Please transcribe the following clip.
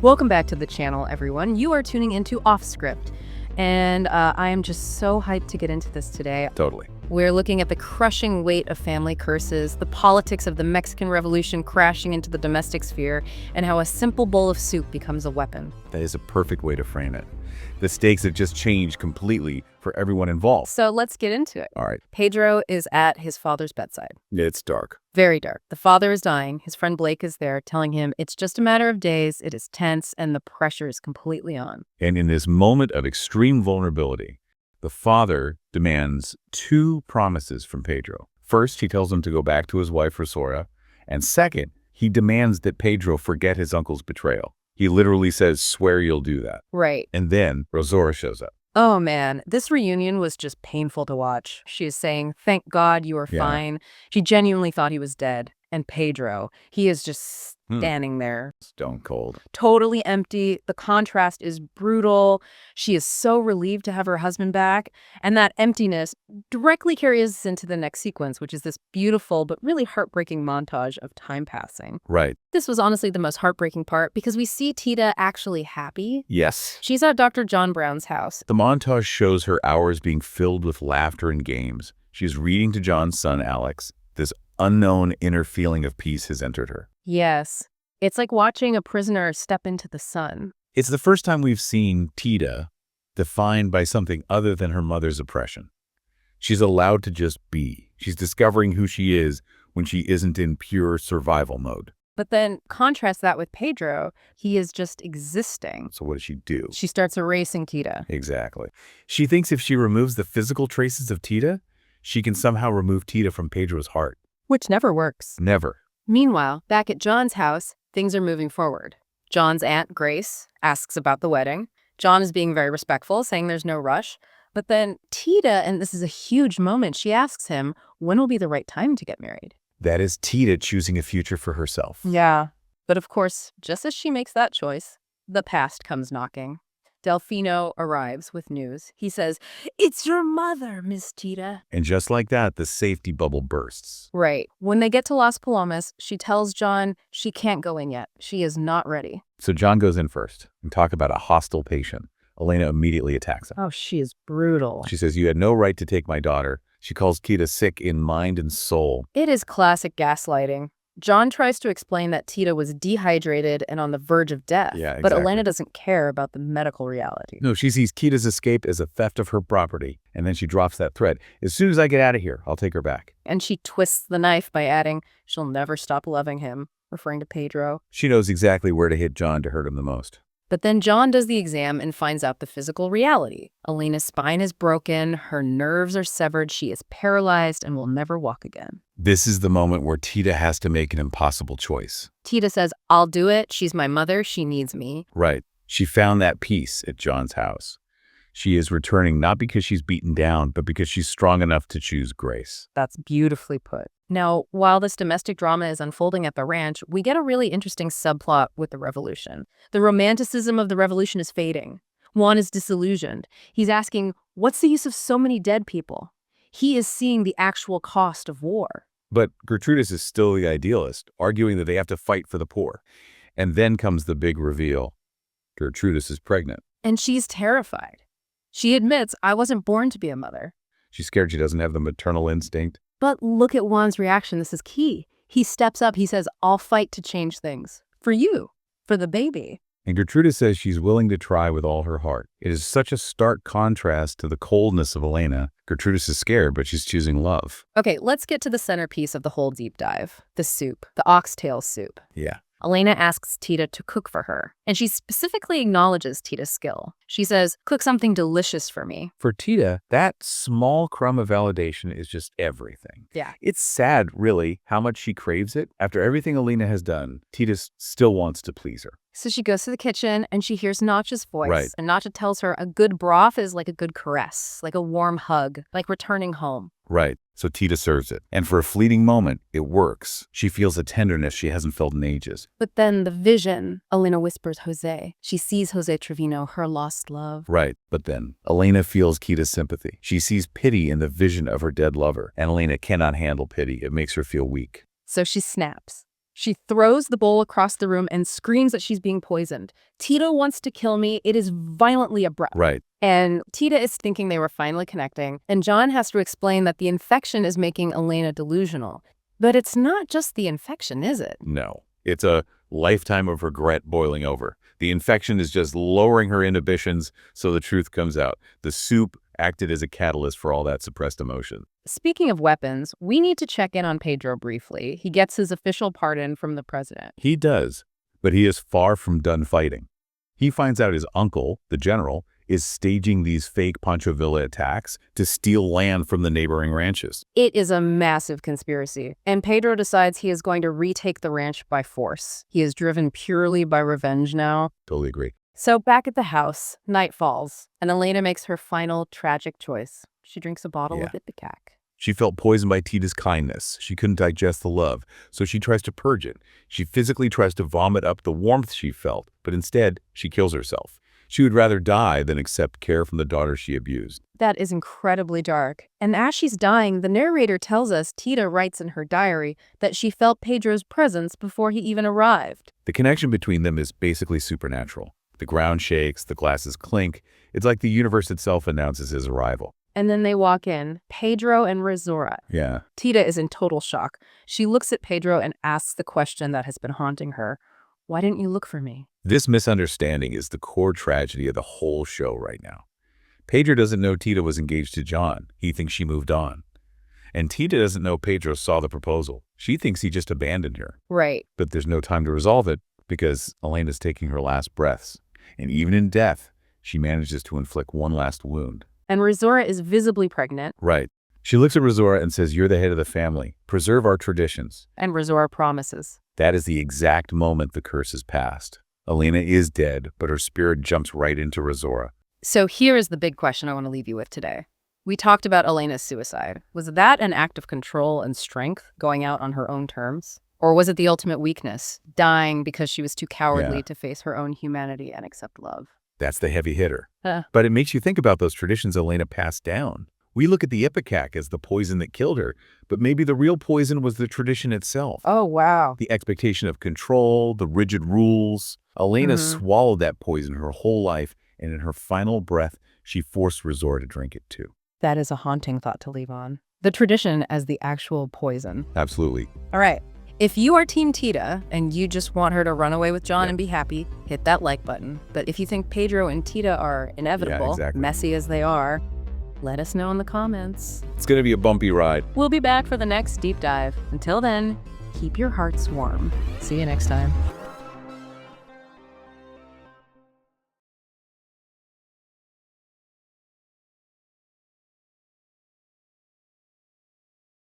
Welcome back to the channel, everyone. You are tuning into Off Script, and I am just so hyped to get into this today. Totally. We're looking at the crushing weight of family curses, the politics of the Mexican Revolution crashing into the domestic sphere, and how a simple bowl of soup becomes a weapon. That is a perfect way to frame it. The stakes have just changed completely for everyone involved. So let's get into it. All right. Pedro is at his father's bedside. It's dark. Very dark. The father is dying. His friend Blake is there telling him it's just a matter of days. It is tense, and the pressure is completely on. And in this moment of extreme vulnerability, the father demands two promises from Pedro. First, he tells him to go back to his wife, Rosaura. And second, he demands that Pedro forget his uncle's betrayal. He literally says, swear you'll do that. Right. And then Rosaura shows up. Oh, man. This reunion was just painful to watch. She is saying, thank God you are fine. She genuinely thought he was dead. And Pedro, he is just standing there. Stone cold. Totally empty. The contrast is brutal. She is so relieved to have her husband back. And that emptiness directly carries us into the next sequence, which is this beautiful but really heartbreaking montage of time passing. Right. This was honestly the most heartbreaking part because we see Tita actually happy. Yes. She's at Dr. John Brown's house. The montage shows her hours being filled with laughter and games. She's reading to John's son, Alex. This unknown inner feeling of peace has entered her. Yes. It's like watching a prisoner step into the sun. It's the first time we've seen Tita defined by something other than her mother's oppression. She's allowed to just be. She's discovering who she is when she isn't in pure survival mode. But then contrast that with Pedro. He is just existing. So what does she do? She starts erasing Tita. Exactly. She thinks if she removes the physical traces of Tita, she can somehow remove Tita from Pedro's heart. Which never works. Never. Meanwhile, back at John's house, things are moving forward. John's aunt, Grace, asks about the wedding. John is being very respectful, saying there's no rush. But then Tita, and this is a huge moment, she asks him, when will be the right time to get married? That is Tita choosing a future for herself. Yeah. But of course, just as she makes that choice, the past comes knocking. Delfino arrives with news. He says, it's your mother, Miss Tita. And just like that, the safety bubble bursts. Right. When they get to Las Palomas, she tells John she can't go in yet. She is not ready. So John goes in first and talk about a hostile patient. Elena immediately attacks him. Oh, she is brutal. She says, you had no right to take my daughter. She calls Tita sick in mind and soul. It is classic gaslighting. John tries to explain that Tita was dehydrated and on the verge of death. Yeah, But exactly. Elena doesn't care about the medical reality. No, she sees Tita's escape as a theft of her property, and then she drops that threat. As soon as I get out of here, I'll take her back. And she twists the knife by adding, she'll never stop loving him, referring to Pedro. She knows exactly where to hit John to hurt him the most. But then John does the exam and finds out the physical reality. Elena's spine is broken, her nerves are severed, she is paralyzed and will never walk again. This is the moment where Tita has to make an impossible choice. Tita says, I'll do it. She's my mother. She needs me. Right. She found that peace at John's house. She is returning not because she's beaten down, but because she's strong enough to choose grace. That's beautifully put. Now, while this domestic drama is unfolding at the ranch, we get a really interesting subplot with the revolution. The romanticism of the revolution is fading. Juan is disillusioned. He's asking, what's the use of so many dead people? He is seeing the actual cost of war. But Gertrudis is still the idealist, arguing that they have to fight for the poor. And then comes the big reveal. Gertrudis is pregnant. And she's terrified. She admits, I wasn't born to be a mother. She's scared she doesn't have the maternal instinct. But look at Juan's reaction. This is key. He steps up. He says, I'll fight to change things. For you. For the baby. And Gertrudis says she's willing to try with all her heart. It is such a stark contrast to the coldness of Elena. Gertrudis is scared, but she's choosing love. Okay, let's get to the centerpiece of the whole deep dive. The soup. The oxtail soup. Yeah. Elena asks Tita to cook for her, and she specifically acknowledges Tita's skill. She says, cook something delicious for me. For Tita, that small crumb of validation is just everything. Yeah. It's sad, really, how much she craves it. After everything Elena has done, Tita still wants to please her. So she goes to the kitchen, and she hears Nacha's voice. Right. And Nacha tells her a good broth is like a good caress, like a warm hug, like returning home. Right. So Tita serves it. And for a fleeting moment, it works. She feels a tenderness she hasn't felt in ages. But then the vision, Elena whispers Jose. She sees Jose Trevino, her lost love. Right. But then Elena feels Tita's sympathy. She sees pity in the vision of her dead lover. And Elena cannot handle pity. It makes her feel weak. So she snaps. She throws the bowl across the room and screams that she's being poisoned. Tita wants to kill me. It is violently abrupt. Right. And Tita is thinking they were finally connecting. And John has to explain that the infection is making Elena delusional. But it's not just the infection, is it? No. It's a lifetime of regret boiling over. The infection is just lowering her inhibitions so the truth comes out. The soup acted as a catalyst for all that suppressed emotion. Speaking of weapons, we need to check in on Pedro briefly. He gets his official pardon from the president. He does, but he is far from done fighting. He finds out his uncle, the general, is staging these fake Pancho Villa attacks to steal land from the neighboring ranches. It is a massive conspiracy, and Pedro decides he is going to retake the ranch by force. He is driven purely by revenge now. Totally agree. So back at the house, night falls, and Elena makes her final tragic choice. She drinks a bottle of ipecac. She felt poisoned by Tita's kindness. She couldn't digest the love, so she tries to purge it. She physically tries to vomit up the warmth she felt, but instead, she kills herself. She would rather die than accept care from the daughter she abused. That is incredibly dark. And as she's dying, the narrator tells us Tita writes in her diary that she felt Pedro's presence before he even arrived. The connection between them is basically supernatural. The ground shakes, the glasses clink. It's like the universe itself announces his arrival. And then they walk in, Pedro and Rosaura. Yeah. Tita is in total shock. She looks at Pedro and asks the question that has been haunting her. Why didn't you look for me? This misunderstanding is the core tragedy of the whole show right now. Pedro doesn't know Tita was engaged to John. He thinks she moved on. And Tita doesn't know Pedro saw the proposal. She thinks he just abandoned her. Right. But there's no time to resolve it because Elena's taking her last breaths. And even in death, she manages to inflict one last wound. And Rosaura is visibly pregnant. Right. She looks at Rosaura and says, "You're the head of the family. Preserve our traditions." And Rosaura promises. That is the exact moment the curse is passed. Elena is dead, but her spirit jumps right into Rosaura. So here is the big question I want to leave you with today. We talked about Elena's suicide. Was that an act of control and strength, going out on her own terms? Or was it the ultimate weakness, dying because she was too cowardly to face her own humanity and accept love? That's the heavy hitter. But it makes you think about those traditions Elena passed down. We look at the ipecac as the poison that killed her, but maybe the real poison was the tradition itself. Oh, wow. The expectation of control, the rigid rules. Elena swallowed that poison her whole life, and in her final breath, she forced Rosaura to drink it too. That is a haunting thought to leave on. The tradition as the actual poison. Absolutely. All right. If you are Team Tita and you just want her to run away with John and be happy, hit that like button. But if you think Pedro and Tita are inevitable, messy as they are, let us know in the comments. It's going to be a bumpy ride. We'll be back for the next deep dive. Until then, keep your hearts warm. See you next time.